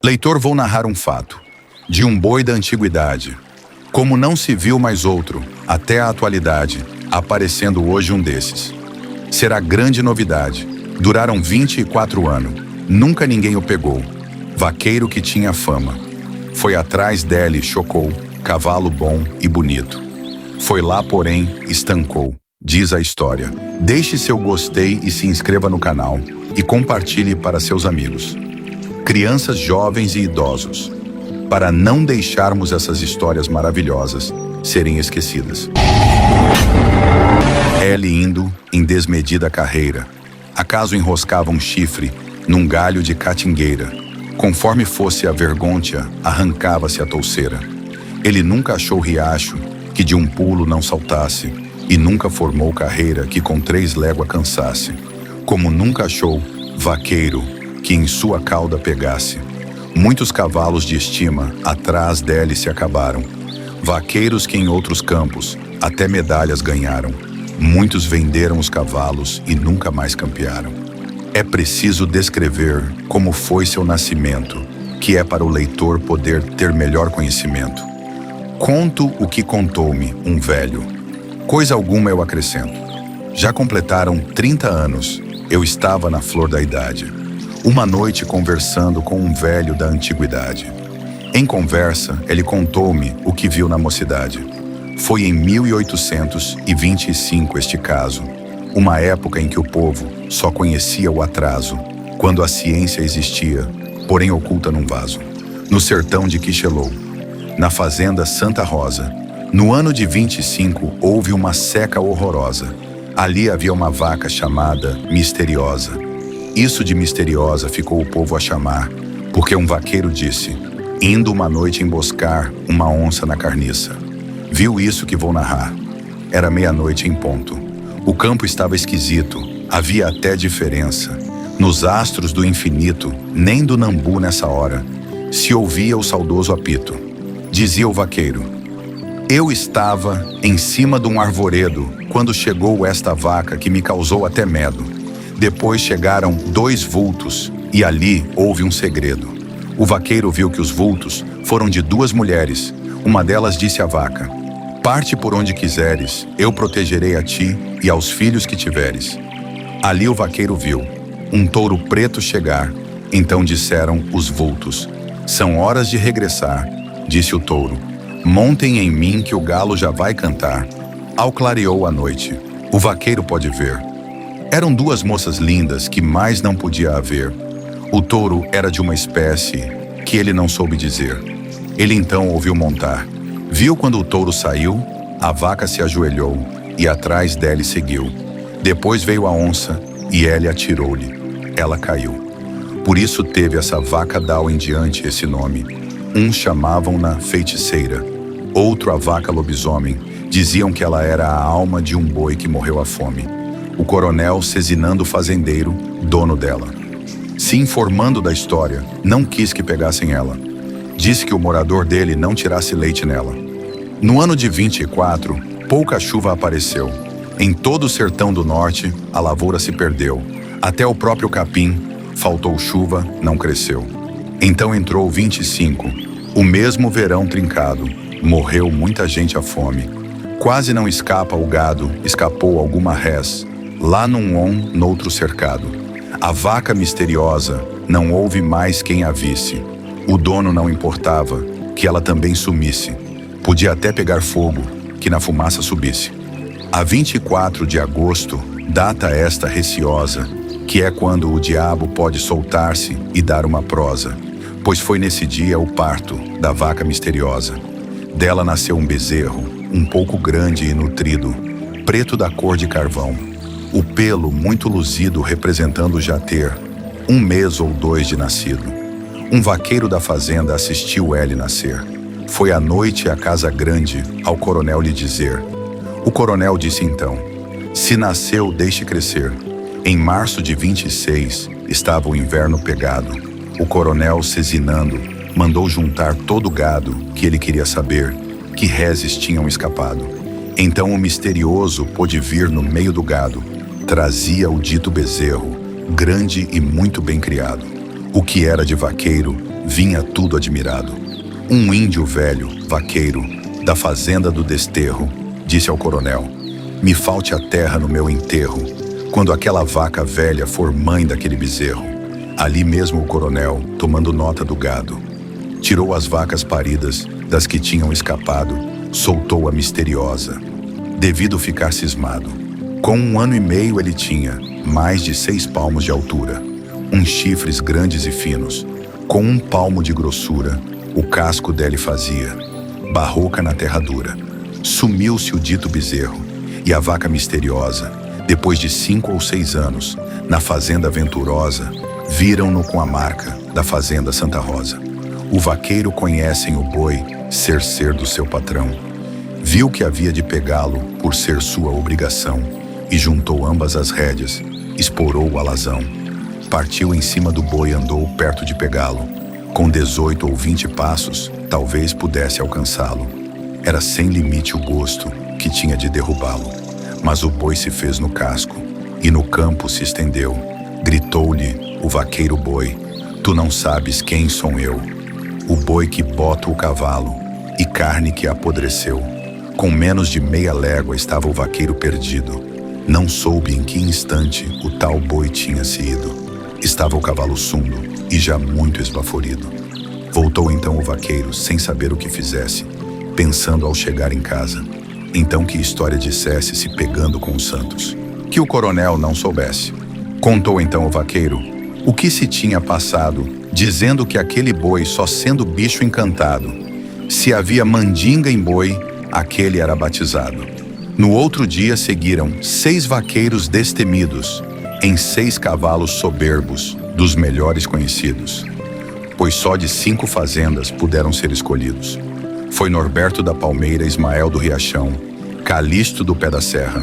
Leitor, vou narrar um fato, de um boi da antiguidade. Como não se viu mais outro, até a atualidade, aparecendo hoje um desses. Será grande novidade. Duraram 24 anos. Nunca ninguém o pegou. Vaqueiro que tinha fama. Foi atrás dele, chocou. Cavalo bom e bonito. Foi lá, porém, estancou. Diz a história. Deixe seu gostei e se inscreva no canal. E compartilhe para seus amigos. Crianças, jovens e idosos. Para não deixarmos essas histórias maravilhosas serem esquecidas. Ele indo em desmedida carreira, acaso enroscava um chifre num galho de catingueira. Conforme fosse a vergonha, arrancava-se a touceira. Ele nunca achou riacho que de um pulo não saltasse, e nunca formou carreira que com 3 léguas cansasse. Como nunca achou vaqueiro que em sua cauda pegasse. Muitos cavalos de estima atrás dele se acabaram. Vaqueiros que em outros campos até medalhas ganharam. Muitos venderam os cavalos e nunca mais campearam. É preciso descrever como foi seu nascimento, que é para o leitor poder ter melhor conhecimento. Conto o que contou-me um velho. Coisa alguma eu acrescento. Já completaram 30 anos, eu estava na flor da idade. Uma noite conversando com um velho da antiguidade. Em conversa, ele contou-me o que viu na mocidade. Foi em 1825 este caso, uma época em que o povo só conhecia o atraso, quando a ciência existia, porém oculta num vaso. No sertão de Quixelô, na fazenda Santa Rosa, no ano de 25 houve uma seca horrorosa. Ali havia uma vaca chamada Misteriosa. Isso de misteriosa ficou o povo a chamar, porque um vaqueiro disse, indo uma noite emboscar uma onça na carniça. Viu isso que vou narrar. Era meia-noite em ponto. O campo estava esquisito, havia até diferença. Nos astros do infinito, nem do Nambu nessa hora, se ouvia o saudoso apito. Dizia o vaqueiro, eu estava em cima de um arvoredo, quando chegou esta vaca que me causou até medo. Depois chegaram 2 vultos, e ali houve um segredo. O vaqueiro viu que os vultos foram de 2 mulheres. Uma delas disse à vaca, parte por onde quiseres, eu protegerei a ti e aos filhos que tiveres. Ali o vaqueiro viu um touro preto chegar. Então disseram os vultos, são horas de regressar. Disse o touro, montem em mim que o galo já vai cantar. Ao clareou a noite, o vaqueiro pode ver. Eram 2 moças lindas que mais não podia haver. O touro era de uma espécie que ele não soube dizer. Ele então ouviu montar. Viu quando o touro saiu, a vaca se ajoelhou e atrás dele seguiu. Depois veio a onça e ele atirou-lhe. Ela caiu. Por isso teve essa vaca dal em diante esse nome. Uns chamavam-na feiticeira, outro a vaca lobisomem. Diziam que ela era a alma de um boi que morreu à fome. O coronel, cezinando o fazendeiro, dono dela. Se informando da história, não quis que pegassem ela. Disse que o morador dele não tirasse leite nela. No ano de 24, pouca chuva apareceu. Em todo o sertão do norte, a lavoura se perdeu. Até o próprio capim, faltou chuva, não cresceu. Então entrou 25, o mesmo verão trincado. Morreu muita gente à fome. Quase não escapa o gado, escapou alguma res. Lá num noutro cercado. A vaca misteriosa, não houve mais quem a visse. O dono não importava que ela também sumisse. Podia até pegar fogo, que na fumaça subisse. A 24 de agosto, data esta receosa, que é quando o diabo pode soltar-se e dar uma prosa, pois foi nesse dia o parto da vaca misteriosa. Dela nasceu um bezerro, um pouco grande e nutrido, preto da cor de carvão. O pelo muito luzido representando já ter 1 mês ou 2 de nascido. Um vaqueiro da fazenda assistiu ele nascer. Foi à noite à casa grande ao coronel lhe dizer. O coronel disse então, se nasceu, deixe crescer. Em março de 26 estava o inverno pegado. O coronel, cezinando, mandou juntar todo o gado que ele queria saber que reses tinham escapado. Então o misterioso pôde vir no meio do gado. Trazia o dito bezerro, grande e muito bem criado. O que era de vaqueiro vinha tudo admirado. Um índio velho, vaqueiro, da fazenda do Desterro, disse ao coronel: me falte a terra no meu enterro, quando aquela vaca velha for mãe daquele bezerro. Ali mesmo o coronel, tomando nota do gado, tirou as vacas paridas das que tinham escapado, soltou a misteriosa, devido ficar cismado. Com 1 ano e meio ele tinha mais de 6 palmos de altura, uns chifres grandes e finos, com 1 palmo de grossura, o casco dele fazia barroca na terra dura. Sumiu-se o dito bezerro, e a vaca misteriosa, depois de 5 ou 6 anos, na fazenda venturosa, viram-no com a marca da fazenda Santa Rosa. O vaqueiro conhecem o boi ser do seu patrão. Viu que havia de pegá-lo por ser sua obrigação, e juntou ambas as rédeas, esporou o alazão. Partiu em cima do boi, andou perto de pegá-lo. Com 18 ou 20 passos, talvez pudesse alcançá-lo. Era sem limite o gosto que tinha de derrubá-lo. Mas o boi se fez no casco, e no campo se estendeu. Gritou-lhe o vaqueiro boi: tu não sabes quem sou eu. O boi que bota o cavalo, e carne que apodreceu. Com menos de meia légua estava o vaqueiro perdido. Não soube em que instante o tal boi tinha se ido. Estava o cavalo sundo e já muito esbaforido. Voltou então o vaqueiro, sem saber o que fizesse, pensando ao chegar em casa, então que história dissesse se pegando com os santos, que o coronel não soubesse. Contou então o vaqueiro o que se tinha passado, dizendo que aquele boi, só sendo bicho encantado, se havia mandinga em boi, aquele era batizado. No outro dia seguiram 6 vaqueiros destemidos, em 6 cavalos soberbos, dos melhores conhecidos, pois só de 5 fazendas puderam ser escolhidos. Foi Norberto da Palmeira, Ismael do Riachão, Calixto do Pé da Serra,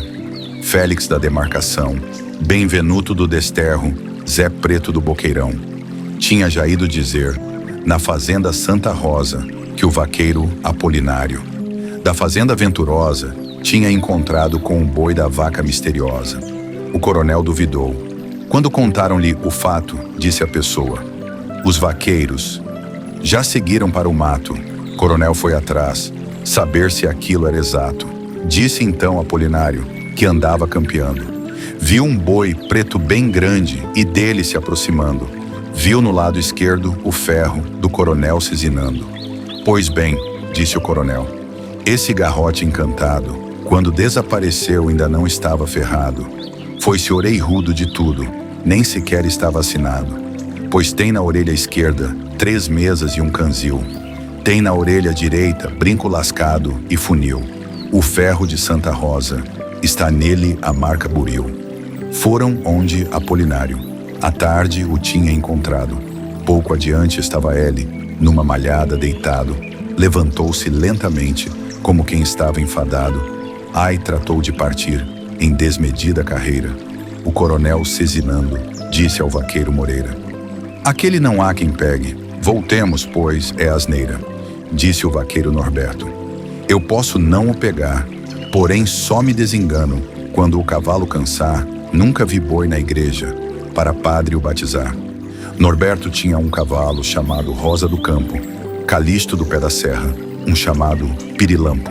Félix da Demarcação, Benvenuto do Desterro, Zé Preto do Boqueirão. Tinha já ido dizer, na fazenda Santa Rosa, que o vaqueiro Apolinário, da fazenda Venturosa, tinha encontrado com o boi da vaca misteriosa. O coronel duvidou. Quando contaram-lhe o fato, disse a pessoa: os vaqueiros já seguiram para o mato. Coronel foi atrás, saber se aquilo era exato. Disse então Apolinário, que andava campeando. Viu um boi preto bem grande e dele se aproximando. Viu no lado esquerdo o ferro do coronel se zinando. Pois bem, disse o coronel, esse garrote encantado, quando desapareceu ainda não estava ferrado. Foi-se orelhudo de tudo, nem sequer estava assinado. Pois tem na orelha esquerda 3 mesas e um canzil. Tem na orelha direita brinco lascado e funil. O ferro de Santa Rosa, está nele a marca buril. Foram onde Apolinário, à tarde o tinha encontrado. Pouco adiante estava ele, numa malhada deitado. Levantou-se lentamente, como quem estava enfadado. Ai, tratou de partir, em desmedida carreira. O coronel, cezinando, disse ao vaqueiro Moreira: aquele não há quem pegue, voltemos, pois é asneira. Disse o vaqueiro Norberto: eu posso não o pegar, porém só me desengano quando o cavalo cansar. Nunca vi boi na igreja para padre o batizar. Norberto tinha um cavalo chamado Rosa do Campo, Calixto do Pé da Serra, um chamado Pirilampo.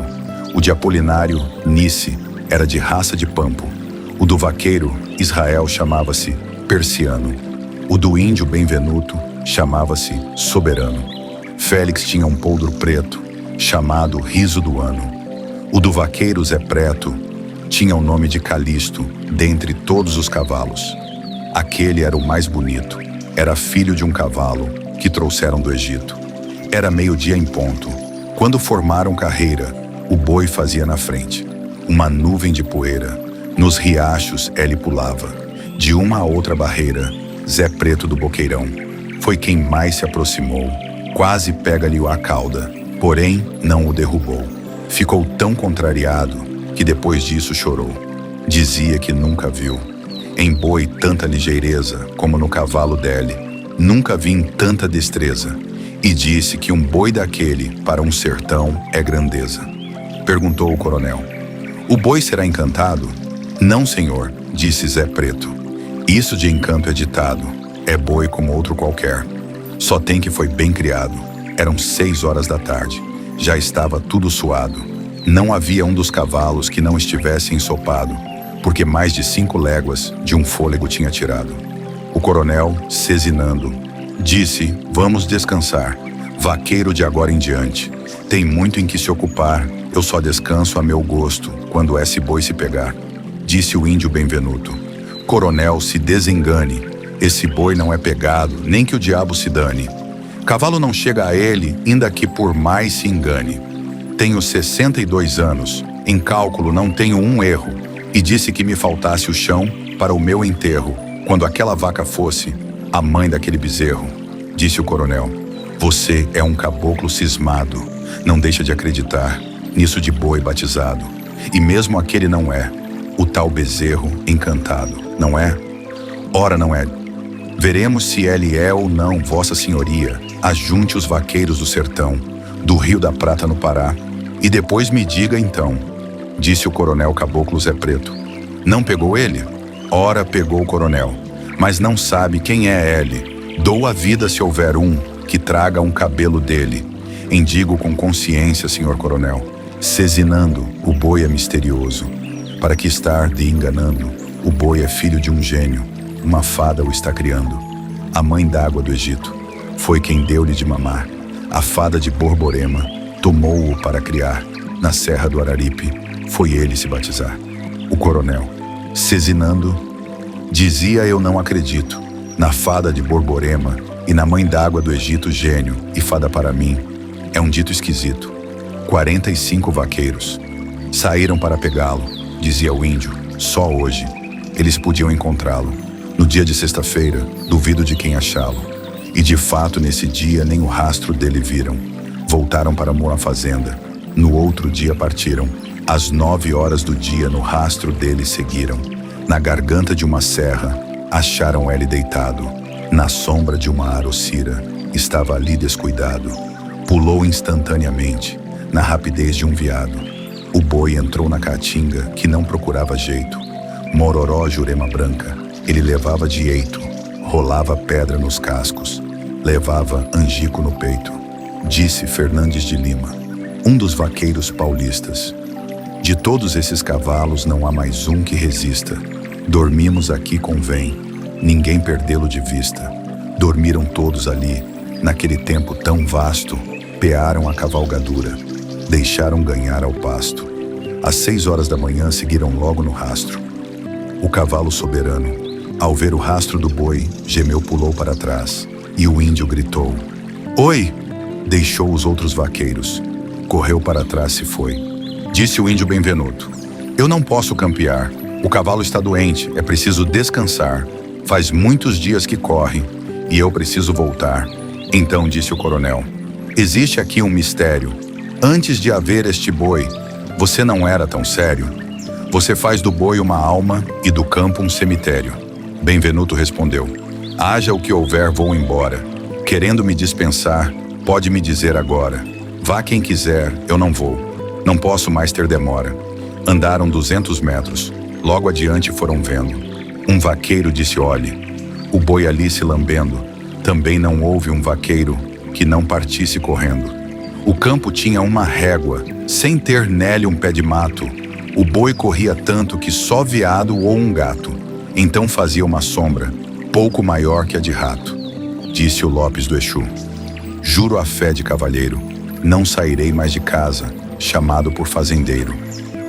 O de Apolinário, Nice, era de raça de Pampo. O do vaqueiro, Israel, chamava-se Persiano. O do índio, Benvenuto, chamava-se Soberano. Félix tinha um poldro preto, chamado Riso do Ano. O do vaqueiro, Zé Preto, tinha o nome de Calixto, dentre todos os cavalos. Aquele era o mais bonito. Era filho de um cavalo que trouxeram do Egito. Era meio-dia em ponto. Quando formaram carreira, o boi fazia na frente. Uma nuvem de poeira. Nos riachos ele pulava. De uma a outra barreira, Zé Preto do Boqueirão foi quem mais se aproximou. Quase pega-lhe a cauda, porém não o derrubou. Ficou tão contrariado que depois disso chorou. Dizia que nunca viu em boi tanta ligeireza como no cavalo dele. Nunca vi em tanta destreza. E disse que um boi daquele para um sertão é grandeza. Perguntou o coronel: o boi será encantado? Não, senhor, disse Zé Preto. Isso de encanto é ditado. É boi como outro qualquer. Só tem que foi bem criado. Eram 6 horas da tarde. Já estava tudo suado. Não havia um dos cavalos que não estivesse ensopado, porque mais de 5 léguas de um fôlego tinha tirado. O coronel, cezinando, disse: vamos descansar. Vaqueiro de agora em diante. Tem muito em que se ocupar. Eu só descanso a meu gosto quando esse boi se pegar. Disse o índio Benvenuto. Coronel, se desengane. Esse boi não é pegado, nem que o diabo se dane. Cavalo não chega a ele, ainda que por mais se engane. Tenho 62 anos, em cálculo não tenho um erro, e disse que me faltasse o chão para o meu enterro, quando aquela vaca fosse a mãe daquele bezerro. Disse o coronel: você é um caboclo cismado, não deixa de acreditar nisso de boi batizado. E mesmo aquele não é, o tal bezerro encantado, não é? Ora não é. Veremos se ele é ou não, vossa senhoria. Ajunte os vaqueiros do sertão, do Rio da Prata no Pará, e depois me diga então. Disse o coronel Caboclo Zé Preto. Não pegou ele? Ora pegou o coronel, mas não sabe quem é ele. Dou a vida se houver um que traga um cabelo dele. Endigo com consciência, senhor coronel, cezinando, o boi é misterioso. Para que estar de enganando? O boi é filho de um gênio, uma fada o está criando. A mãe d'água do Egito foi quem deu-lhe de mamar. A fada de Borborema tomou-o para criar. Na serra do Araripe foi ele se batizar. O coronel, cezinando, dizia: eu não acredito na fada de Borborema e na mãe d'água do Egito, gênio e fada para mim. É um dito esquisito. 45 vaqueiros saíram para pegá-lo, dizia o índio. Só hoje eles podiam encontrá-lo. No dia de sexta-feira, duvido de quem achá-lo. E de fato, nesse dia, nem o rastro dele viram. Voltaram para uma fazenda. No outro dia partiram. Às 9 horas do dia, no rastro dele seguiram. Na garganta de uma serra, acharam ele deitado. Na sombra de uma arocira, estava ali descuidado. Pulou instantaneamente, na rapidez de um veado. O boi entrou na caatinga, que não procurava jeito. Mororó, Jurema Branca, ele levava de eito. Rolava pedra nos cascos, levava angico no peito. Disse Fernandes de Lima, um dos vaqueiros paulistas: de todos esses cavalos não há mais um que resista. Dormimos aqui convém, ninguém perdê-lo de vista. Dormiram todos ali, naquele tempo tão vasto. Pearam a cavalgadura, deixaram ganhar ao pasto. Às 6 horas da manhã seguiram logo no rastro. O cavalo soberano, ao ver o rastro do boi, gemeu, pulou para trás, e o índio gritou: oi! Deixou os outros vaqueiros, correu para trás, se foi. Disse o índio Benvenuto: eu não posso campear, o cavalo está doente, é preciso descansar. Faz muitos dias que corre, e eu preciso voltar. Então disse o coronel: existe aqui um mistério. Antes de haver este boi, você não era tão sério. Você faz do boi uma alma e do campo um cemitério. Benvenuto respondeu: haja o que houver, vou embora. Querendo me dispensar, pode me dizer agora. Vá quem quiser, eu não vou. Não posso mais ter demora. Andaram 200 metros. Logo adiante foram vendo. Um vaqueiro disse: olhe, o boi ali se lambendo. Também não houve um vaqueiro que não partisse correndo. O campo tinha uma régua, sem ter nele um pé de mato. O boi corria tanto que só veado ou um gato então fazia uma sombra, pouco maior que a de rato. Disse o Lopes do Exu: juro a fé de cavalheiro, não sairei mais de casa, chamado por fazendeiro.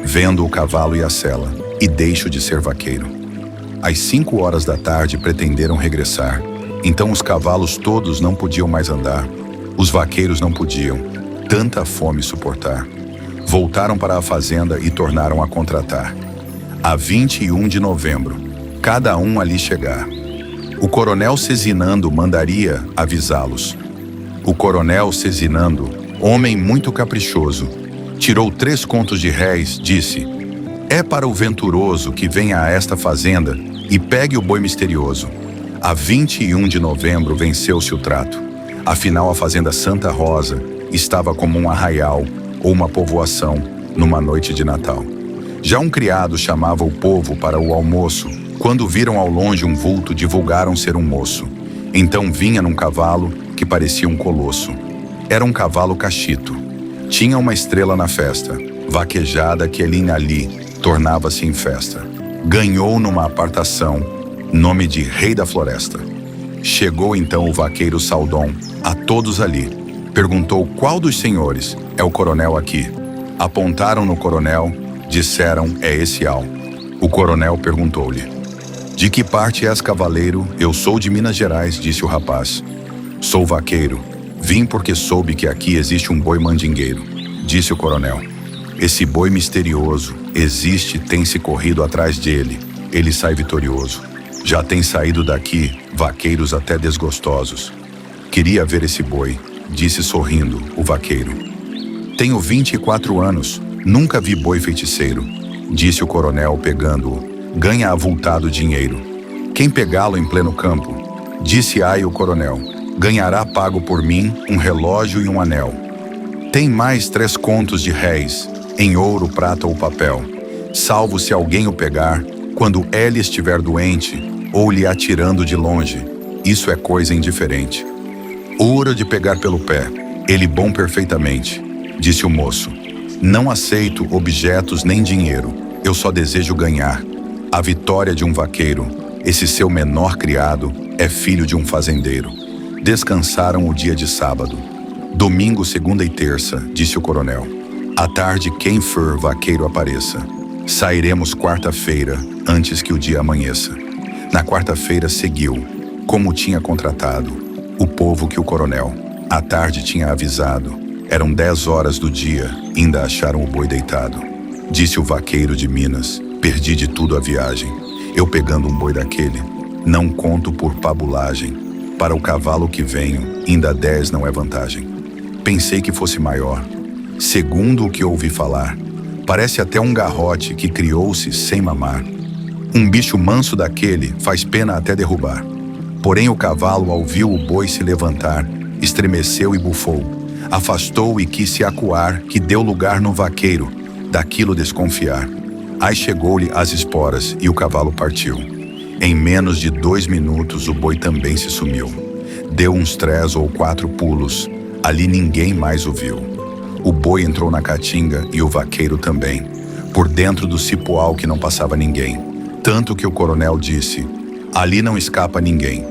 Vendo o cavalo e a sela, e deixo de ser vaqueiro. Às 5 horas da tarde pretenderam regressar. Então os cavalos todos não podiam mais andar. Os vaqueiros não podiam tanta fome suportar. Voltaram para a fazenda e tornaram a contratar. A 21 de novembro, cada um ali chegar. O coronel Cezinando mandaria avisá-los. O coronel Cezinando, homem muito caprichoso, tirou 3 contos de réis, disse: é para o venturoso que venha a esta fazenda e pegue o boi misterioso. A 21 de novembro venceu-se o trato. Afinal, a fazenda Santa Rosa estava como um arraial ou uma povoação numa noite de Natal. Já um criado chamava o povo para o almoço. Quando viram ao longe um vulto, divulgaram ser um moço. Então vinha num cavalo que parecia um colosso. Era um cavalo cachito. Tinha uma estrela na festa, vaquejada que ali tornava-se em festa. Ganhou numa apartação, nome de Rei da Floresta. Chegou então o vaqueiro Saldom, a todos ali. Perguntou qual dos senhores é o coronel aqui. Apontaram no coronel, disseram é esse Al. O coronel perguntou-lhe: de que parte és, cavaleiro? Eu sou de Minas Gerais, disse o rapaz. Sou vaqueiro. Vim porque soube que aqui existe um boi mandingueiro, disse o coronel. Esse boi misterioso existe, tem-se corrido atrás dele. Ele sai vitorioso. Já tem saído daqui vaqueiros até desgostosos. Queria ver esse boi, disse sorrindo o vaqueiro. Tenho 24 anos, nunca vi boi feiticeiro, disse o coronel pegando-o. Ganha avultado dinheiro. Quem pegá-lo em pleno campo, disse o coronel, ganhará pago por mim um relógio e um anel. Tem mais 3 contos de réis, em ouro, prata ou papel, salvo se alguém o pegar, quando ele estiver doente, ou lhe atirando de longe. Isso é coisa indiferente. Ouro de pegar pelo pé, ele bom perfeitamente, disse o moço. Não aceito objetos nem dinheiro, eu só desejo ganhar. A vitória de um vaqueiro, esse seu menor criado, é filho de um fazendeiro. Descansaram o dia de sábado. Domingo, segunda e terça, disse o coronel. À tarde, quem for vaqueiro apareça. Sairemos quarta-feira, antes que o dia amanheça. Na quarta-feira seguiu, como tinha contratado, o povo que o coronel, à tarde, tinha avisado. Eram 10 horas do dia, ainda acharam o boi deitado. Disse o vaqueiro de Minas: perdi de tudo a viagem. Eu pegando um boi daquele, não conto por pabulagem. Para o cavalo que venho, ainda 10 não é vantagem. Pensei que fosse maior. Segundo o que ouvi falar, parece até um garrote que criou-se sem mamar. Um bicho manso daquele faz pena até derrubar. Porém o cavalo, ao viu o boi se levantar, estremeceu e bufou. Afastou e quis se acuar, que deu lugar no vaqueiro, daquilo desconfiar. Aí chegou-lhe as esporas e o cavalo partiu. Em menos de 2 minutos o boi também se sumiu. Deu uns 3 ou 4 pulos, ali ninguém mais o viu. O boi entrou na caatinga e o vaqueiro também, por dentro do cipoal que não passava ninguém. Tanto que o coronel disse: ali não escapa ninguém.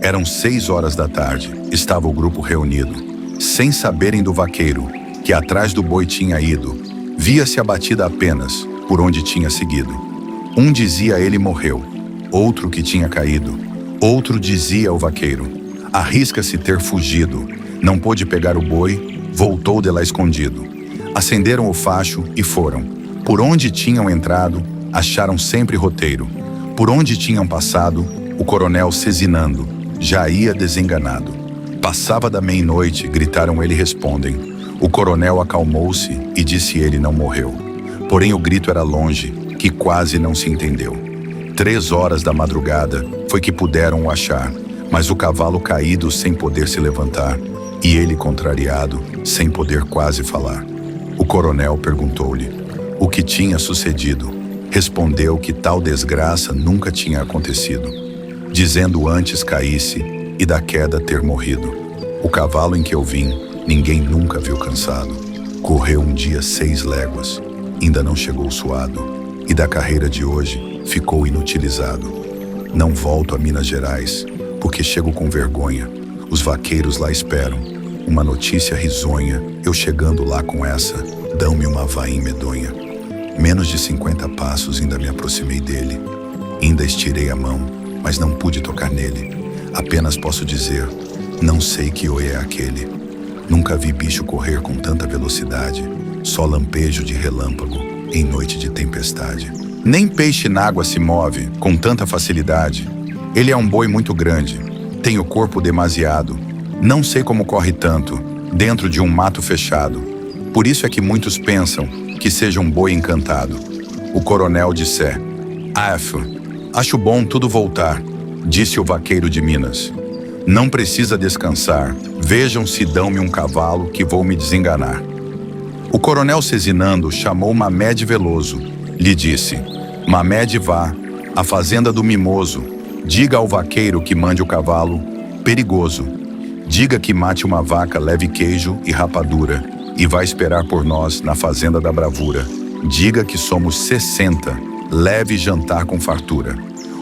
Eram 6 horas da tarde, estava o grupo reunido, sem saberem do vaqueiro, que atrás do boi tinha ido. Via-se a batida apenas, por onde tinha seguido. Um dizia ele morreu, outro que tinha caído. Outro dizia ao vaqueiro: arrisca-se ter fugido. Não pôde pegar o boi, voltou de lá escondido. Acenderam o facho e foram. Por onde tinham entrado, acharam sempre roteiro. Por onde tinham passado, o coronel cezinando, já ia desenganado. Passava da meia-noite, gritaram ele respondem. O coronel acalmou-se e disse ele não morreu. Porém o grito era longe, que quase não se entendeu. 3 horas da madrugada foi que puderam o achar, mas o cavalo caído sem poder se levantar, e ele contrariado, sem poder quase falar. O coronel perguntou-lhe o que tinha sucedido. Respondeu que tal desgraça nunca tinha acontecido, dizendo antes caísse e da queda ter morrido. O cavalo em que eu vim, ninguém nunca viu cansado. Correu um dia 6 léguas, ainda não chegou suado, e da carreira de hoje ficou inutilizado. Não volto a Minas Gerais, porque chego com vergonha. Os vaqueiros lá esperam uma notícia risonha. Eu chegando lá com essa, dão-me uma vainha medonha. Menos de 50 passos ainda me aproximei dele. Ainda estirei a mão, mas não pude tocar nele. Apenas posso dizer, não sei que oi é aquele. Nunca vi bicho correr com tanta velocidade, só lampejo de relâmpago em noite de tempestade. Nem peixe na água se move com tanta facilidade. Ele é um boi muito grande, tem o corpo demasiado. Não sei como corre tanto, dentro de um mato fechado. Por isso é que muitos pensam que seja um boi encantado. O coronel disse: acho bom tudo voltar, disse o vaqueiro de Minas. Não precisa descansar, vejam se dão-me um cavalo que vou me desenganar. O coronel cezinando chamou Mamed Veloso, lhe disse: Mamed vá, à fazenda do Mimoso, diga ao vaqueiro que mande o cavalo perigoso. Diga que mate uma vaca, leve queijo e rapadura, e vai esperar por nós na fazenda da bravura. Diga que somos 60, leve jantar com fartura.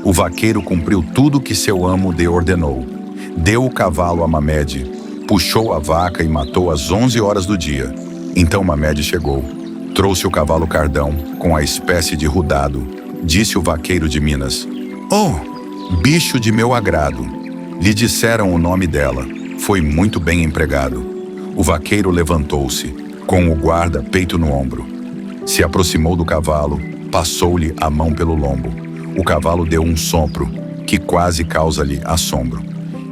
O vaqueiro cumpriu tudo que seu amo lhe ordenou. Deu o cavalo a Mamed, puxou a vaca e matou às 11 horas do dia. Então Mamed chegou, trouxe o cavalo cardão com a espécie de rudado. Disse o vaqueiro de Minas: "Oh, bicho de meu agrado." Lhe disseram o nome dela. Foi muito bem empregado. O vaqueiro levantou-se, com o guarda-peito no ombro. Se aproximou do cavalo, passou-lhe a mão pelo lombo. O cavalo deu um sopro, que quase causa-lhe assombro.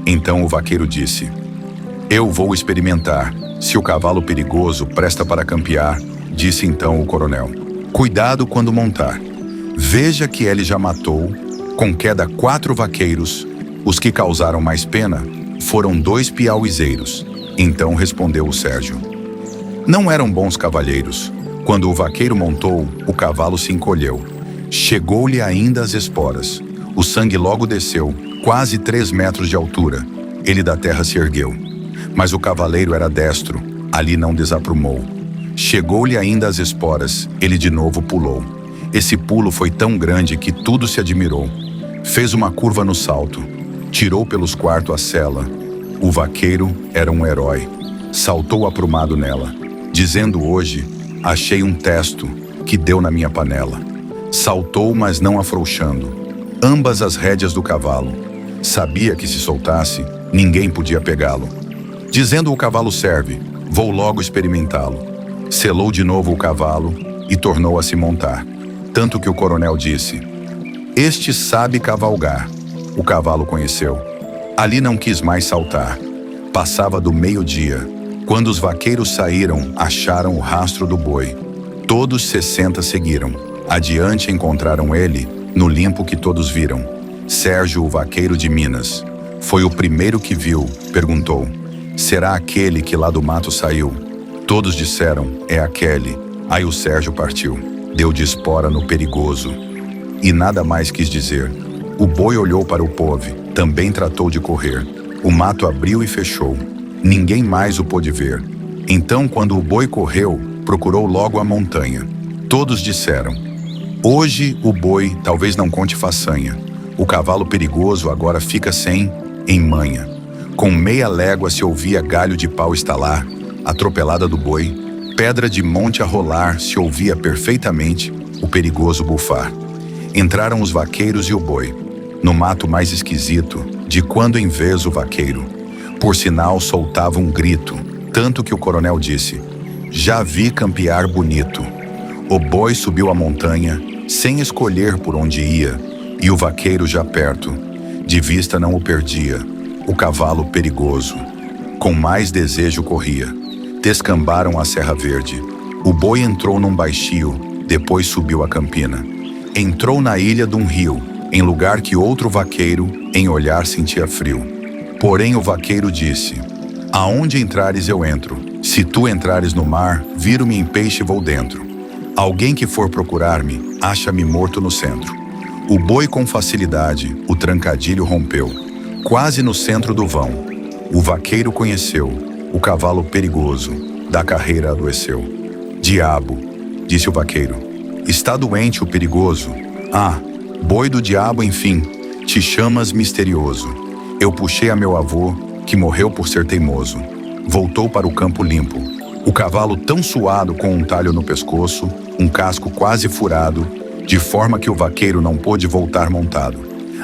Então o vaqueiro disse: "Eu vou experimentar, se o cavalo perigoso presta para campear." Disse então o coronel: "Cuidado quando montar. Veja que ele já matou, com queda, 4 vaqueiros. Os que causaram mais pena foram 2 piauizeiros." Então respondeu o Sérgio: "Não eram bons cavalheiros." Quando o vaqueiro montou, o cavalo se encolheu. Chegou-lhe ainda as esporas. O sangue logo desceu, quase 3 metros de altura. Ele da terra se ergueu. Mas o cavaleiro era destro, ali não desaprumou. Chegou-lhe ainda as esporas, ele de novo pulou. Esse pulo foi tão grande que tudo se admirou. Fez uma curva no salto, tirou pelos quartos a sela. O vaqueiro era um herói. Saltou aprumado nela, dizendo: "Hoje achei um testo que deu na minha panela." Saltou, mas não afrouxando ambas as rédeas do cavalo. Sabia que se soltasse, ninguém podia pegá-lo. Dizendo o cavalo: "Serve, vou logo experimentá-lo." Selou de novo o cavalo e tornou a se montar. Tanto que o coronel disse: "Este sabe cavalgar." O cavalo conheceu. Ali não quis mais saltar. Passava do meio-dia. Quando os vaqueiros saíram, acharam o rastro do boi. Todos 60 seguiram. Adiante encontraram ele, no limpo que todos viram. Sérgio, o vaqueiro de Minas, foi o primeiro que viu. Perguntou: "Será aquele que lá do mato saiu?" Todos disseram: "É aquele." Aí o Sérgio partiu. Deu de espora no perigoso. E nada mais quis dizer. O boi olhou para o povo, também tratou de correr. O mato abriu e fechou. Ninguém mais o pôde ver. Então, quando o boi correu, procurou logo a montanha. Todos disseram: "Hoje o boi talvez não conte façanha. O cavalo perigoso agora fica sem em manha." Com meia légua se ouvia galho de pau estalar, atropelada do boi, pedra de monte a rolar, se ouvia perfeitamente o perigoso bufar. Entraram os vaqueiros e o boi, no mato mais esquisito, de quando em vez o vaqueiro, por sinal, soltava um grito, tanto que o coronel disse: "Já vi campear bonito." O boi subiu a montanha, sem escolher por onde ia, e o vaqueiro já perto, de vista não o perdia. O cavalo perigoso, com mais desejo corria. Descambaram a Serra Verde. O boi entrou num baixio, depois subiu a campina. Entrou na ilha de um rio, em lugar que outro vaqueiro, em olhar, sentia frio. Porém o vaqueiro disse: "Aonde entrares eu entro. Se tu entrares no mar, viro-me em peixe e vou dentro. Alguém que for procurar-me, acha-me morto no centro." O boi com facilidade, o trancadilho rompeu, quase no centro do vão. O vaqueiro conheceu o cavalo perigoso, da carreira adoeceu. "Diabo", disse o vaqueiro, "está doente o perigoso." "Ah, boi do diabo, enfim, te chamas misterioso. Eu puxei a meu avô, que morreu por ser teimoso." Voltou para o campo limpo. O cavalo tão suado, com um talho no pescoço, um casco quase furado, de forma que o vaqueiro não pôde voltar montado.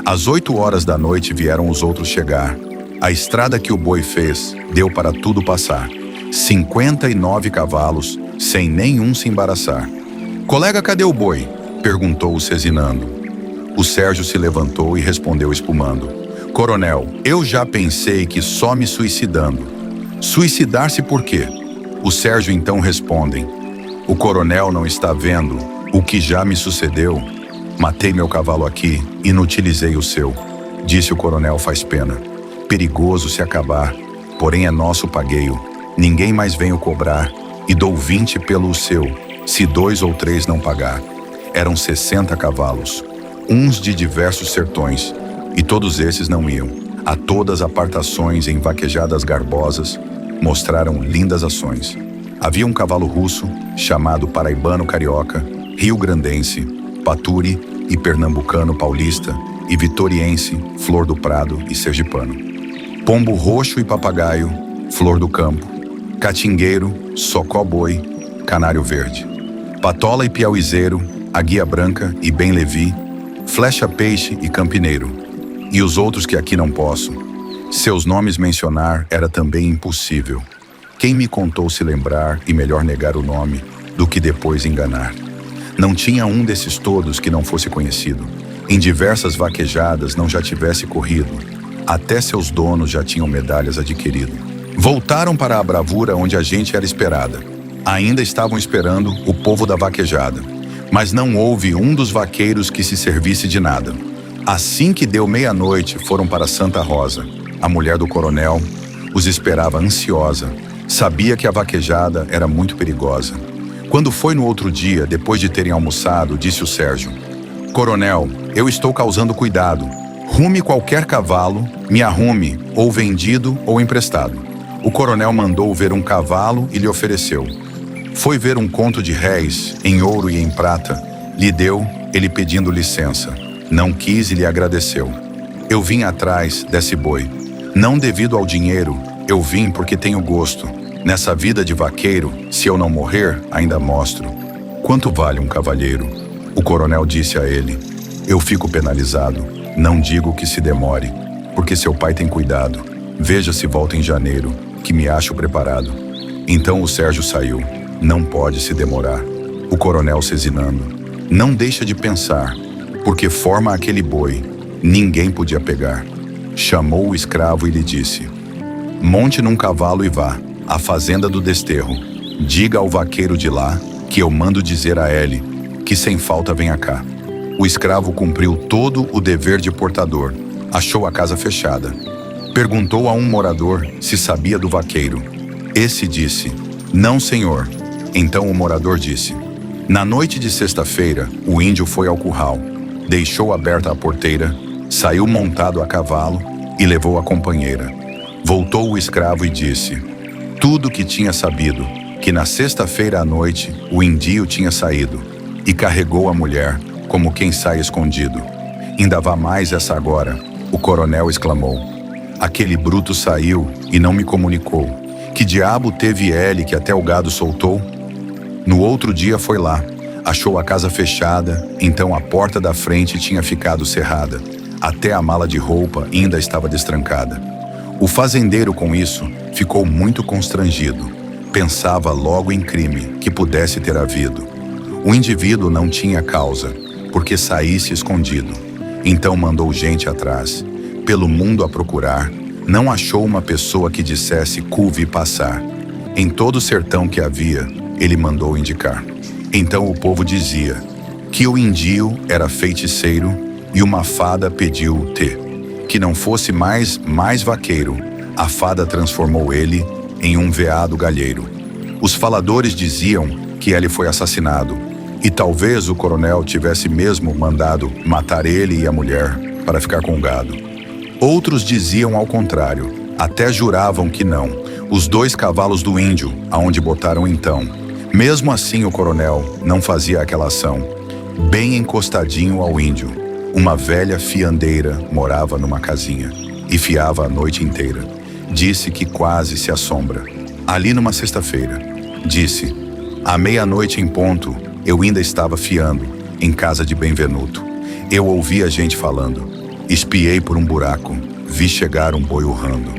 Às 8 horas da noite vieram os outros chegar. A estrada que o boi fez deu para tudo passar. 59 cavalos, sem nenhum se embaraçar. "Colega, cadê o boi?" perguntou o cezinando. O Sérgio se levantou e respondeu espumando: "Coronel, eu já pensei que só me suicidando." "Suicidar-se por quê?" O Sérgio então respondem: "O coronel não está vendo o que já me sucedeu? Matei meu cavalo aqui, inutilizei o seu." Disse o coronel: "Faz pena. Perigoso se acabar, porém é nosso pagueio. Ninguém mais vem o cobrar, e dou 20 pelo seu, se 2 ou 3 não pagar." Eram 60 cavalos, uns de diversos sertões, e todos esses não iam. A todas apartações em vaquejadas garbosas, mostraram lindas ações. Havia um cavalo russo, chamado paraibano carioca, rio-grandense, paturi e pernambucano paulista, e vitoriense, flor do prado e sergipano. Pombo roxo e papagaio, flor do campo, catingueiro, socó-boi, canário verde. Patola e piauizeiro, aguia branca e bem levi, flecha-peixe e campineiro. E os outros que aqui não posso. Seus nomes mencionar era também impossível. Quem me contou se lembrar e melhor negar o nome do que depois enganar? Não tinha um desses todos que não fosse conhecido. Em diversas vaquejadas não já tivesse corrido. Até seus donos já tinham medalhas adquirido. Voltaram para a bravura onde a gente era esperada. Ainda estavam esperando o povo da vaquejada. Mas não houve um dos vaqueiros que se servisse de nada. Assim que deu meia-noite, foram para Santa Rosa. A mulher do coronel os esperava ansiosa. Sabia que a vaquejada era muito perigosa. Quando foi no outro dia, depois de terem almoçado, disse o Sérgio: "Coronel, eu estou causando cuidado. Rume qualquer cavalo, me arrume, ou vendido ou emprestado." O coronel mandou ver um cavalo e lhe ofereceu. Foi ver um conto de réis, em ouro e em prata. Lhe deu, ele pedindo licença. Não quis e lhe agradeceu. "Eu vim atrás desse boi. Não devido ao dinheiro, eu vim porque tenho gosto. Nessa vida de vaqueiro, se eu não morrer, ainda mostro quanto vale um cavalheiro." O coronel disse a ele: "Eu fico penalizado. Não digo que se demore, porque seu pai tem cuidado. Veja se volta em janeiro, que me acho preparado." Então o Sérgio saiu. Não pode se demorar. O coronel cezinando: "Não deixa de pensar, porque forma aquele boi, ninguém podia pegar." Chamou o escravo e lhe disse: "Monte num cavalo e vá à fazenda do desterro. Diga ao vaqueiro de lá que eu mando dizer a ele que sem falta venha cá." O escravo cumpriu todo o dever de portador. Achou a casa fechada. Perguntou a um morador se sabia do vaqueiro. Esse disse: "Não, senhor." Então o morador disse: "Na noite de sexta-feira, o índio foi ao curral, deixou aberta a porteira, saiu montado a cavalo e levou a companheira." Voltou o escravo e disse tudo o que tinha sabido, que na sexta-feira à noite o indio tinha saído e carregou a mulher como quem sai escondido. "Ainda vá mais essa agora," o coronel exclamou. "Aquele bruto saiu e não me comunicou. Que diabo teve ele que até o gado soltou?" No outro dia foi lá, achou a casa fechada, então a porta da frente tinha ficado cerrada. Até a mala de roupa ainda estava destrancada. O fazendeiro, com isso, ficou muito constrangido. Pensava logo em crime que pudesse ter havido. O indivíduo não tinha causa, porque saísse escondido. Então mandou gente atrás, pelo mundo a procurar. Não achou uma pessoa que dissesse "cuve passar." Em todo o sertão que havia, ele mandou indicar. Então o povo dizia que o indio era feiticeiro e uma fada pediu-te que não fosse mais vaqueiro. A fada transformou ele em um veado galheiro. Os faladores diziam que ele foi assassinado, e talvez o coronel tivesse mesmo mandado matar ele e a mulher para ficar com o gado. Outros diziam ao contrário, até juravam que não. Os 2 cavalos do índio, aonde botaram então. Mesmo assim o coronel não fazia aquela ação. Bem encostadinho ao índio, uma velha fiandeira morava numa casinha e fiava a noite inteira. Disse que quase se assombra. Ali numa sexta-feira, disse: "À meia-noite em ponto, eu ainda estava fiando, em casa de Benvenuto. Eu ouvi a gente falando. Espiei por um buraco, vi chegar um boi urrando."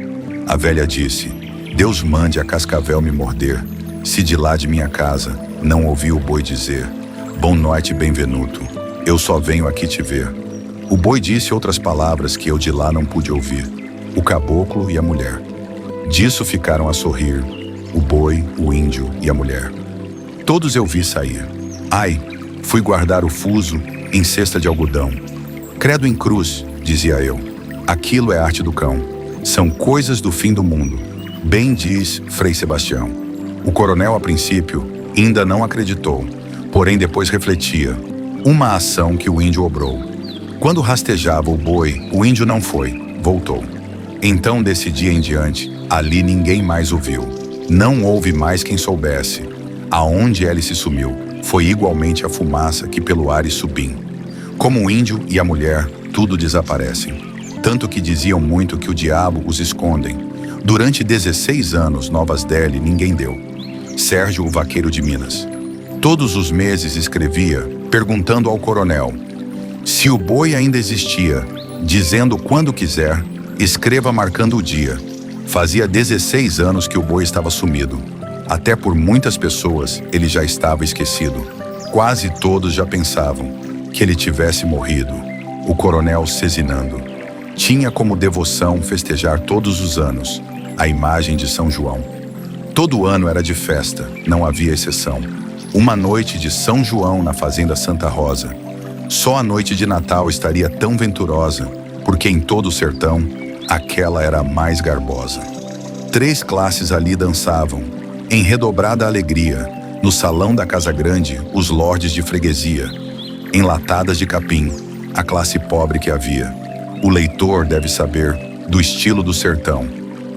A velha disse: "Deus mande a cascavel me morder, se de lá de minha casa não ouvi o boi dizer: Bom noite, Benvenuto, eu só venho aqui te ver." O boi disse outras palavras que eu de lá não pude ouvir. O caboclo e a mulher. Disso ficaram a sorrir, o boi, o índio e a mulher. Todos eu vi sair. Ai, fui guardar o fuso em cesta de algodão. "Credo em cruz," dizia eu, "aquilo é arte do cão. São coisas do fim do mundo." Bem diz Frei Sebastião. O coronel, a princípio, ainda não acreditou, porém depois refletia. Uma ação que o índio obrou. Quando rastejava o boi, o índio não foi, voltou. Então, desse dia em diante, ali ninguém mais o viu. Não houve mais quem soubesse. Aonde ele se sumiu, foi igualmente a fumaça que pelo ar subiu. Como o índio e a mulher, tudo desaparecem. Tanto que diziam muito que o diabo os escondem. Durante 16 anos, novas dele ninguém deu. Sérgio, o vaqueiro de Minas. Todos os meses escrevia, perguntando ao coronel se o boi ainda existia, dizendo quando quiser, escreva marcando o dia. Fazia 16 anos que o boi estava sumido. Até por muitas pessoas ele já estava esquecido. Quase todos já pensavam que ele tivesse morrido. O coronel Cezinando tinha como devoção festejar todos os anos a imagem de São João. Todo ano era de festa, não havia exceção. Uma noite de São João na fazenda Santa Rosa. Só a noite de Natal estaria tão venturosa, porque em todo o sertão, aquela era a mais garbosa. 3 classes ali dançavam, em redobrada alegria, no salão da Casa Grande, os lordes de freguesia, enlatadas de capim, a classe pobre que havia. O leitor deve saber do estilo do sertão,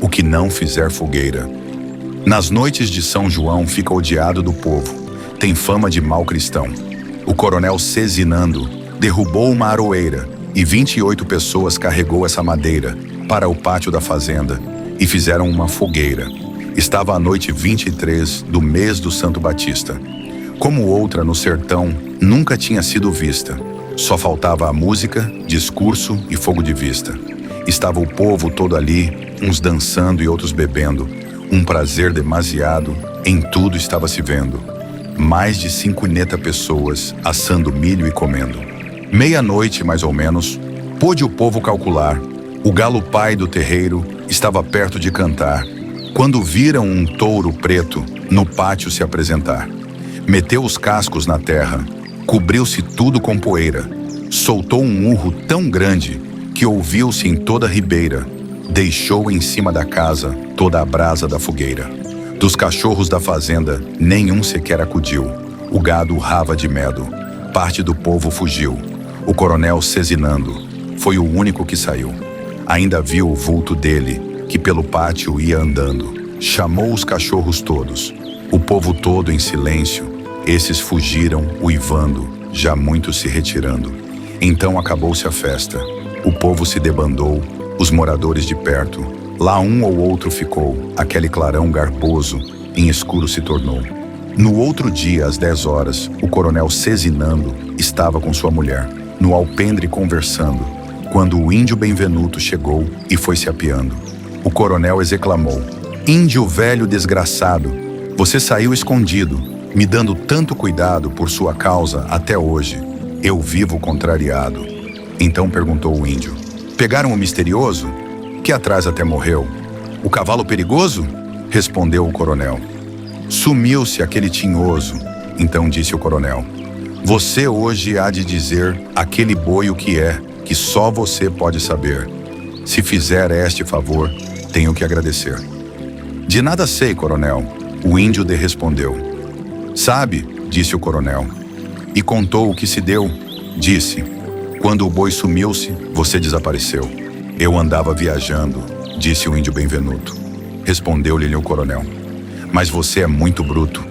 o que não fizer fogueira. Nas noites de São João fica odiado do povo, tem fama de mau cristão. O coronel Cezinando derrubou uma aroeira e 28 pessoas carregou essa madeira para o pátio da fazenda e fizeram uma fogueira. Estava a noite 23 do mês do Santo Batista. Como outra no sertão, nunca tinha sido vista. Só faltava a música, discurso e fogo de vista. Estava o povo todo ali, uns dançando e outros bebendo. Um prazer demasiado, em tudo estava se vendo. Mais de 50 pessoas assando milho e comendo. Meia-noite, mais ou menos, pôde o povo calcular. O galo pai do terreiro estava perto de cantar, quando viram um touro preto no pátio se apresentar. Meteu os cascos na terra, cobriu-se tudo com poeira, soltou um urro tão grande que ouviu-se em toda a ribeira, deixou em cima da casa toda a brasa da fogueira. Dos cachorros da fazenda, nenhum sequer acudiu. O gado urrava de medo. Parte do povo fugiu. O coronel Cezinando foi o único que saiu. Ainda viu o vulto dele, que pelo pátio ia andando. Chamou os cachorros todos. O povo todo em silêncio. Esses fugiram, uivando, já muitos se retirando. Então acabou-se a festa. O povo se debandou, os moradores de perto. Lá um ou outro ficou, aquele clarão garboso, em escuro se tornou. No outro dia, às 10 horas, o coronel Cezinando estava com sua mulher, no alpendre conversando, quando o índio Benvenuto chegou e foi se apeando. O coronel exclamou: "Índio velho desgraçado, você saiu escondido, me dando tanto cuidado por sua causa até hoje. Eu vivo contrariado." Então perguntou o índio: "Pegaram o misterioso? Que atrás até morreu. O cavalo perigoso?" Respondeu o coronel. "Sumiu-se aquele tinhoso." Então disse o coronel: "Você hoje há de dizer aquele boi o que é, que só você pode saber. Se fizer este favor, tenho que agradecer." "De nada sei, coronel." O índio lhe respondeu. "Sabe?" disse o coronel. E contou o que se deu. Disse: "Quando o boi sumiu-se, você desapareceu. Eu andava viajando", disse o índio Benvenuto. Respondeu-lhe o coronel: "Mas você é muito bruto.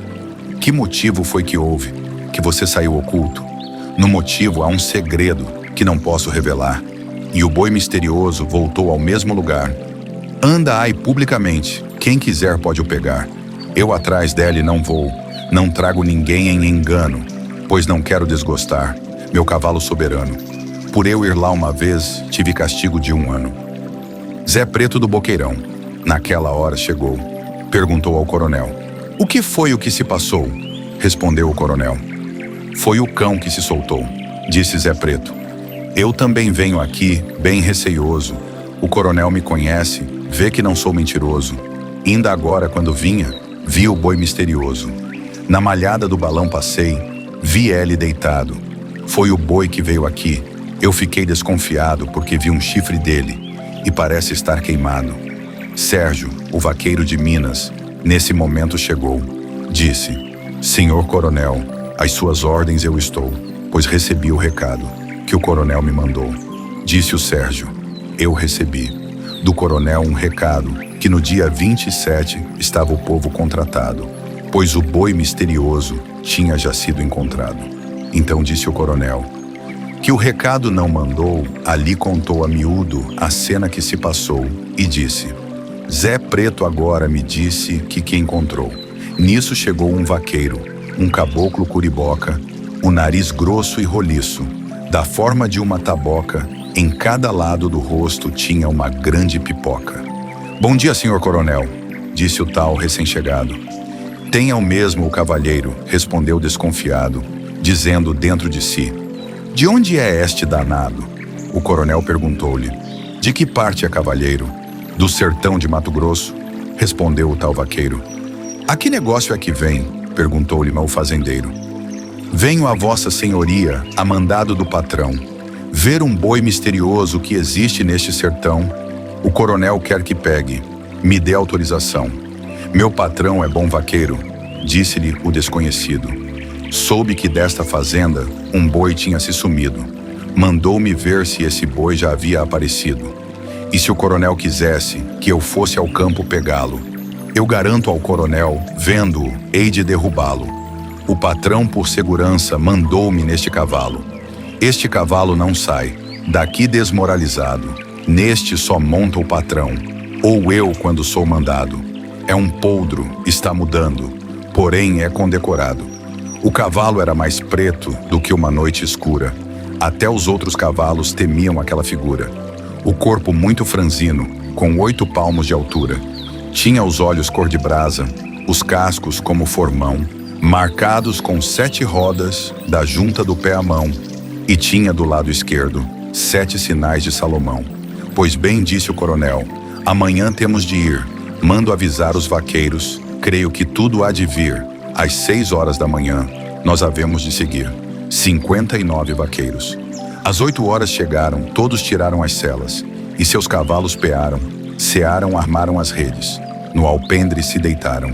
Que motivo foi que houve, que você saiu oculto? No motivo há um segredo que não posso revelar. E o boi misterioso voltou ao mesmo lugar. Anda aí publicamente, quem quiser pode o pegar. Eu atrás dele não vou, não trago ninguém em engano, pois não quero desgostar meu cavalo soberano. Por eu ir lá uma vez, tive castigo de 1 ano." Zé Preto do Boqueirão, naquela hora chegou. Perguntou ao coronel: "O que foi o que se passou?" Respondeu o coronel: "Foi o cão que se soltou", disse Zé Preto. "Eu também venho aqui, bem receioso. O coronel me conhece, vê que não sou mentiroso. Ainda agora, quando vinha, vi o boi misterioso. Na malhada do balão passei, vi ele deitado. Foi o boi que veio aqui. Eu fiquei desconfiado porque vi um chifre dele e parece estar queimado." Sérgio, o vaqueiro de Minas, nesse momento chegou. Disse: "Senhor coronel, às suas ordens eu estou, pois recebi o recado que o coronel me mandou." Disse o Sérgio: "Eu recebi. do coronel um recado que no dia 27 estava o povo contratado, pois o boi misterioso tinha já sido encontrado. Então disse o coronel que o recado não mandou, ali contou a miúdo a cena que se passou e disse: Zé Preto agora me disse que encontrou. Nisso chegou um vaqueiro, um caboclo curiboca, o nariz grosso e roliço, da forma de uma taboca, em cada lado do rosto tinha uma grande pipoca. Bom dia, senhor coronel, disse o tal recém-chegado. Tenha o mesmo o cavalheiro, respondeu desconfiado, dizendo dentro de si: De onde é este danado? O coronel perguntou-lhe: De que parte é cavalheiro? Do sertão de Mato Grosso, respondeu o tal vaqueiro. A que negócio é que vem? Perguntou-lhe o fazendeiro. Venho a vossa senhoria, a mandado do patrão, ver um boi misterioso que existe neste sertão. O coronel quer que pegue, me dê autorização. Meu patrão é bom vaqueiro, disse-lhe o desconhecido. Soube que desta fazenda um boi tinha se sumido. Mandou-me ver se esse boi já havia aparecido. E se o coronel quisesse que eu fosse ao campo pegá-lo, eu garanto ao coronel, vendo-o, hei de derrubá-lo. O patrão, por segurança, mandou-me neste cavalo. Este cavalo não sai, daqui desmoralizado. Neste só monta o patrão, ou eu quando sou mandado. É um poldro, está mudando, porém é condecorado. O cavalo era mais preto do que uma noite escura. Até os outros cavalos temiam aquela figura. O corpo muito franzino, com 8 palmos de altura. Tinha os olhos cor de brasa, os cascos como formão, marcados com 7 rodas da junta do pé à mão, e tinha do lado esquerdo 7 sinais de Salomão. Pois bem disse o coronel, amanhã temos de ir, mando avisar os vaqueiros, creio que tudo há de vir, às 6 horas da manhã, nós havemos de seguir. 59 vaqueiros. Às 8 horas chegaram, todos tiraram as selas, e seus cavalos pearam, cearam, armaram as redes, no alpendre se deitaram.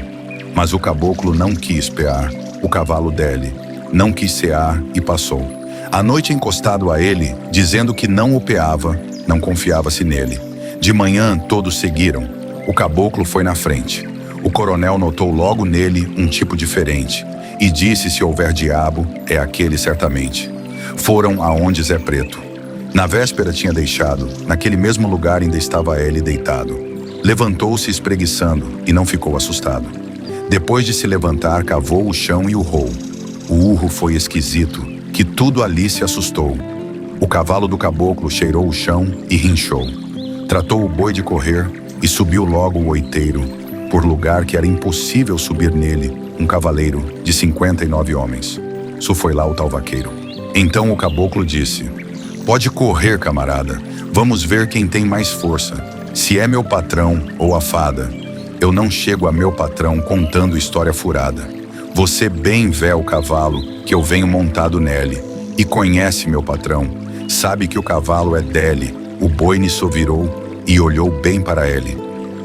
Mas o caboclo não quis pear, o cavalo dele, não quis cear e passou. À noite encostado a ele, dizendo que não o peava, não confiava-se nele. De manhã todos seguiram, o caboclo foi na frente. O coronel notou logo nele um tipo diferente, e disse: se houver diabo, é aquele certamente. Foram aonde Zé Preto. Na véspera tinha deixado, naquele mesmo lugar ainda estava ele deitado. Levantou-se espreguiçando e não ficou assustado. Depois de se levantar, cavou o chão e urrou. O urro foi esquisito, que tudo ali se assustou. O cavalo do caboclo cheirou o chão e rinchou. Tratou o boi de correr e subiu logo o oiteiro, por lugar que era impossível subir nele um cavaleiro de 59 homens. Isso foi lá o tal vaqueiro. Então o caboclo disse: pode correr, camarada, vamos ver quem tem mais força, se é meu patrão ou a fada. Eu não chego a meu patrão contando história furada. Você bem vê o cavalo, que eu venho montado nele, e conhece meu patrão, sabe que o cavalo é dele. O boi nisso virou e olhou bem para ele.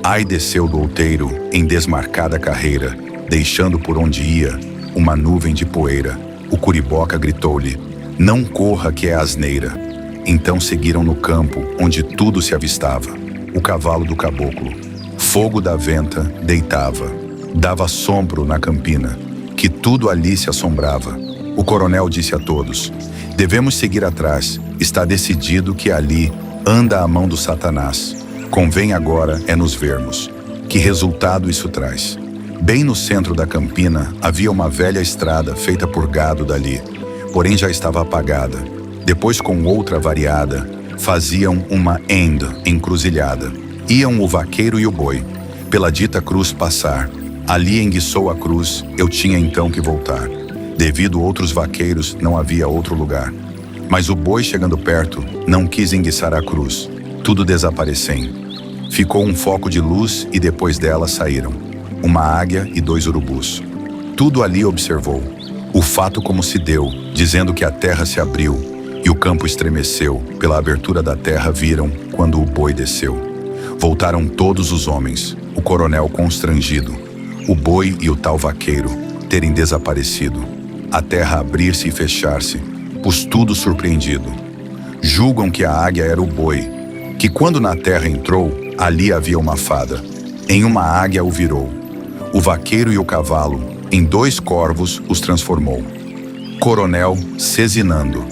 Ai desceu do outeiro em desmarcada carreira, deixando por onde ia uma nuvem de poeira. O curiboca gritou-lhe: não corra que é asneira. Então seguiram no campo, onde tudo se avistava. O cavalo do caboclo, fogo da venta, deitava. Dava assombro na campina, que tudo ali se assombrava. O coronel disse a todos: devemos seguir atrás, está decidido que ali anda a mão do Satanás. Convém agora é nos vermos. Que resultado isso traz? Bem no centro da campina havia uma velha estrada feita por gado dali, porém já estava apagada. Depois, com outra variada, faziam uma encruzilhada. Iam o vaqueiro e o boi, pela dita cruz passar. Ali enguiçou a cruz, eu tinha então que voltar. Devido outros vaqueiros, não havia outro lugar. Mas o boi, chegando perto, não quis enguiçar a cruz. Tudo desapareceu. Ficou um foco de luz e depois dela saíram uma águia e 2 urubus. Tudo ali observou. O fato como se deu, dizendo que a terra se abriu e o campo estremeceu. Pela abertura da terra viram quando o boi desceu. Voltaram todos os homens, o coronel constrangido, o boi e o tal vaqueiro terem desaparecido. A terra abrir-se e fechar-se, pus tudo surpreendido. Julgam que a águia era o boi, que quando na terra entrou, Ali havia uma fada. Em uma águia o virou. O vaqueiro e o cavalo, em 2 corvos, os transformou. Coronel, Cezinando,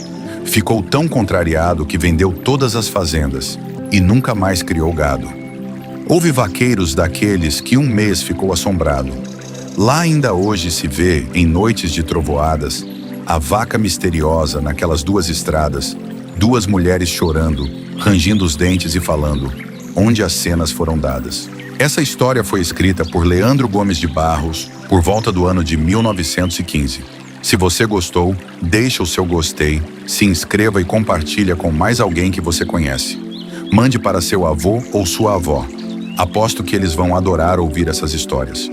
ficou tão contrariado que vendeu todas as fazendas e nunca mais criou gado. Houve vaqueiros daqueles que 1 mês ficou assombrado. Lá ainda hoje se vê, em noites de trovoadas, a vaca misteriosa naquelas 2 estradas, 2 mulheres chorando, rangindo os dentes e falando, onde as cenas foram dadas. Essa história foi escrita por Leandro Gomes de Barros, por volta do ano de 1915. Se você gostou, deixa o seu gostei, se inscreva e compartilha com mais alguém que você conhece. Mande para seu avô ou sua avó. Aposto que eles vão adorar ouvir essas histórias.